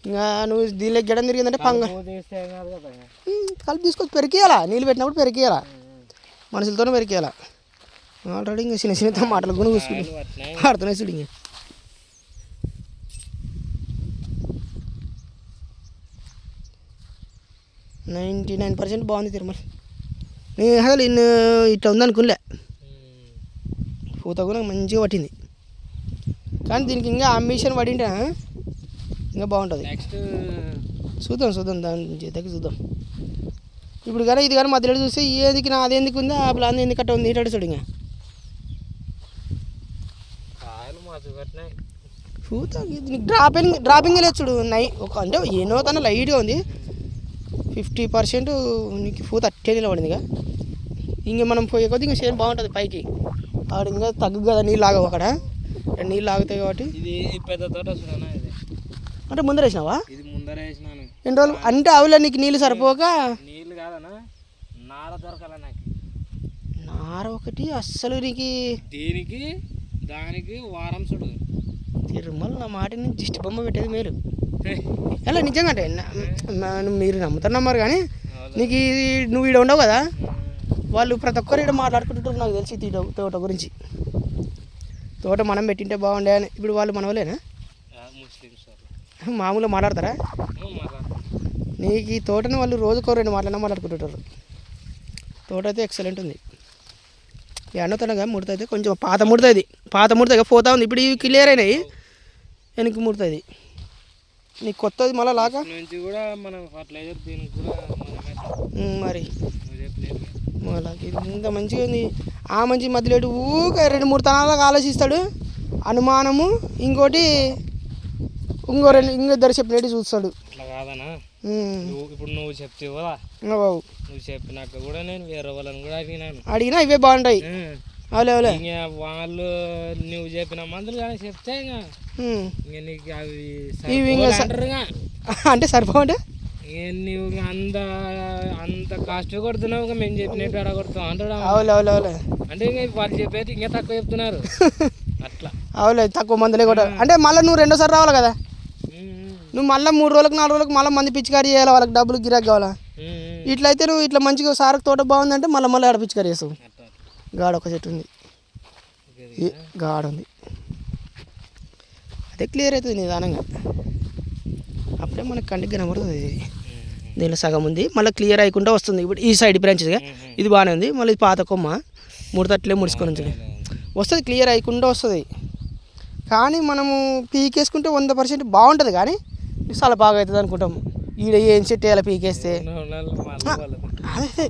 ఇంకా నువ్వు దీనిలో గెడం తిరిగిందంటే కలిపి తీసుకొచ్చి పెరికేయాలా, నీళ్ళు పెట్టినప్పుడు పెరికేయాలా, మనుషులతోనే పెరికేయాలా. ఆల్రెడీ ఇంకా చిన్న చిన్న మాటలు కూడా కూసుకుని ఆడుతున్నాయి చూడు. ఇంకా 99% బాగుంది తిరుమల. నేను అసలు ఇట్లా ఉందనుకునిలే, పూత కూడా మంచిగా పట్టింది. కానీ దీనికి ఇంకా అంబిషన్ పడింటే ఇంకా బాగుంటుంది. చూద్దాం దాని చేతకి చూద్దాం. ఇప్పుడు కానీ ఇది కానీ మధ్యలో చూస్తే ఏదికి నా అదేందుకు ఉంది, ఆ ప్లాన్ ఎందుకు కట్ట ఉంది ఇటాడు చూడు. ఇంకా పూత దీనికి డ్రాపింగ్ లేదు చూడు. ఒక అంటే ఎన్నో తన లైట్గా ఉంది, 50% నీకు పూత అట్టే నిలబడింది. ఇంకా మనం పోయే కొద్ది ఇంకా సేమ్ బాగుంటుంది పైకి. ఆడ ఇంకా తగ్గు కదా, నీళ్ళు ఆగవు అక్కడ, నీళ్ళు ఆగుతాయి కాబట్టి. ఇది పెద్ద తోట చూడనా, ఇది అంటే ముందర వేసినావా? ఇది ముందర వేసినాను. ఎన్ని రోజులు అంటే ఆవులో నీకు నీళ్ళు సరిపోక? నీళ్ళు కాదనా, నార దొరకాల నాకు. నార ఒకటి అస్సలు నీకు దీనికి దానికి వారం చూడు. తిరుమల నా మాట నుంచి దిష్టి బొమ్మ పెట్టేది మేలు. ఎలా నిజంగా అంటే మీరు నమ్ముతున్నారు కానీ నీకు నువ్వు ఈడ ఉండవు కదా, వాళ్ళు ప్రతి ఒక్కరు ఇక్కడ మాట్లాడుకుంటుంటారు నాకు తెలిసి తోట గురించి. తోట మనం పెట్టింటే బాగుండే అని. ఇప్పుడు వాళ్ళు మన వాళ్ళేనా? మామూలుగా మాట్లాడతారా? నీకు ఈ తోటని వాళ్ళు రోజుకో 2 మాట్లాడుకుంటుంటారు. తోట అయితే ఎక్సలెంట్ ఉంది. ఈ అన్నతోనగా ముడతయితే కొంచెం పాత ముడతాయి పోతా ఉంది. ఇప్పుడు ఇవి క్లియర్ అయినాయి, వెనక్కి ముడుతుంది. నీకు కొత్తది మళ్ళీ లాగా నుంచి కూడా మనం ఫర్టిలైజర్ దీనికి కూడా మరి మళ్ళీ ఇంత మంచిగా ఉంది. ఆ మంచి మధ్యలో ఊక 2-3 తనాలకు ఆలోచిస్తాడు, అనుమానము. ఇంకోటి ఇంకో 2 చెప్పినట్టు చూస్తాడు. అట్లా కాదనా, ఇప్పుడు నువ్వు చెప్తే కదా బాబు, నువ్వు చెప్పినాక కూడా నేను వేరే వాళ్ళని కూడా అడిగినా ఇవే బాగుంటాయి. అవలే వాళ్ళు నువ్వు చెప్పిన మందులు కానీ చెప్తే ఇంకా నీకు అవి అంటే సరిపోండి. నువ్వు అంత కాస్ట్ కొడుతున్నావు, మేము చెప్పినట్టు ఎడ కొడుతావు అంటాడు. అవులే అంటే ఇంకా వాళ్ళు చెప్పేది ఇంకా తక్కువ చెప్తున్నారు. అట్లా అవులే, తక్కువ మందులే కూడా. అంటే మళ్ళీ నువ్వు 2సారి రావాలి కదా, నువ్వు మళ్ళీ 3 రోజులకు 4 రోజులకు మళ్ళీ మంది పిచ్చికారీ చేయాలి, వాళ్ళకి డబ్బులు గిరాక్ కావాలా. ఇట్లయితే నువ్వు ఇట్లా మంచిగా సారకు తోట బాగుందంటే మళ్ళీ ఆడ పిచ్చికారీ చేస్తావు. గాడ ఒక చెట్టు ఉంది, గాడ ఉంది, అదే క్లియర్ అవుతుంది నిదానంగా. అప్పుడే మనకి కంటికి కనబడుతుంది. దీనిలో సగం ఉంది, మళ్ళీ క్లియర్ అయ్యకుండా వస్తుంది. ఇప్పుడు ఈ సైడ్ బ్రాంచెస్గా ఇది బాగానే ఉంది. మళ్ళీ ఇది పాత కొమ్మ ముడతట్లే ముడుచుకొని వస్తుంది, క్లియర్ అయ్యకుండా వస్తుంది. కానీ మనము పీకేసుకుంటే 100% బాగుంటుంది. కానీ చాలా బాగా అవుతుంది అనుకుంటాం. ఈడ ఏం చెట్టు వేయాలి పీకేస్తే, అదే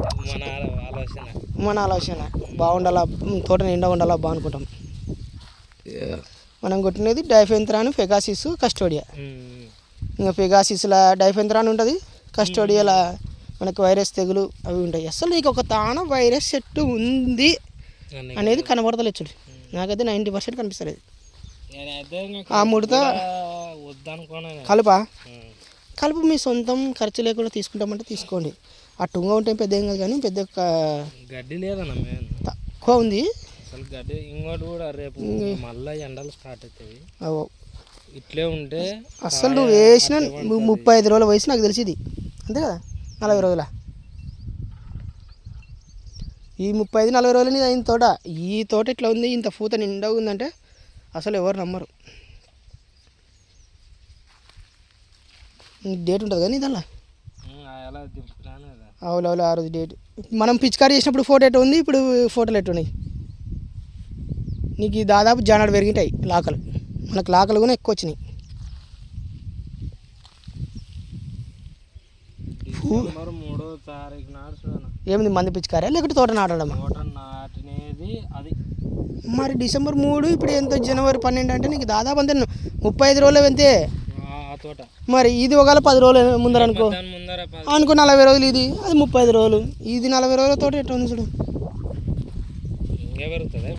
మన ఆలోచన బాగుండాలా, తోట నిండా ఉండాలా బాగా అనుకుంటాం. మనం కొట్టినది డైఫెంథ్రాన్, ఫెగాసిస్, కస్టోడియా. ఇంకా ఫెగాసిస్లా డైఫెంథ్రాన్ ఉంటుంది, కస్టోడియాలా మనకు వైరస్ తెగులు అవి ఉంటాయి. అసలు నీకు ఒక తాన వైరస్ చెట్టు ఉంది అనేది కనబడతలేదు చూడు. నాకైతే 90% కనిపిస్తలేదు. ఆ ముడత కలుపు మీ సొంతం ఖర్చు లేకుండా తీసుకుంటామంటే తీసుకోండి. ఆ టుంగ ఉంటే పెద్ద ఏం కాదు, కానీ పెద్ద గడ్డి లేదన్న తక్కువ ఉంది అసలు గడ్డి. ఇంకోటి కూడా రేపు మళ్ళీ ఎండలు స్టార్ట్ అవుతాయి, ఇట్లే ఉంటే అసలు నువ్వు వేసిన 35 రోజుల వయసు నాకు తెలిసింది, అంతే కదా, 40 రోజుల. ఈ 35-40 రోజులని అయిన తోట, ఈ తోట ఇట్లా ఉంది, ఇంత పూత నిండా ఉందంటే అసలు ఎవరు నమ్మరు. డేట్ ఉంటుంది కానీ దానిలో అవులే ఆ రోజు డేట్. మనం పిచికారీ చేసినప్పుడు ఫోటో ఎట్లా ఉంది, ఇప్పుడు ఫోటోలు ఎట్టున్నాయి. నీకు దాదాపు జానాడు పెరిగిటాయి లాకలు, మనకు లాకలు కూడా ఎక్కువ వచ్చినాయి. 3వ తారీఖు నాడు ఏమిది మంది పిచికారా లేకపోతే తోట నాటడమా? తోట నాటినేది అది. మరి డిసెంబర్ 3 ఇప్పుడు ఎంత, జనవరి 12 అంటే నీకు దాదాపు అంతే 35 రోజులు అంతే తోట. మరి ఇది ఒకవేళ 10 రోజులు ముందర అనుకో 40 రోజులు, ఇది అది 35 రోజులు, ఇది 40 రోజుల తోట ఎట్లా ఉంది చూడు. ఇంకే పెరుగుతుంది.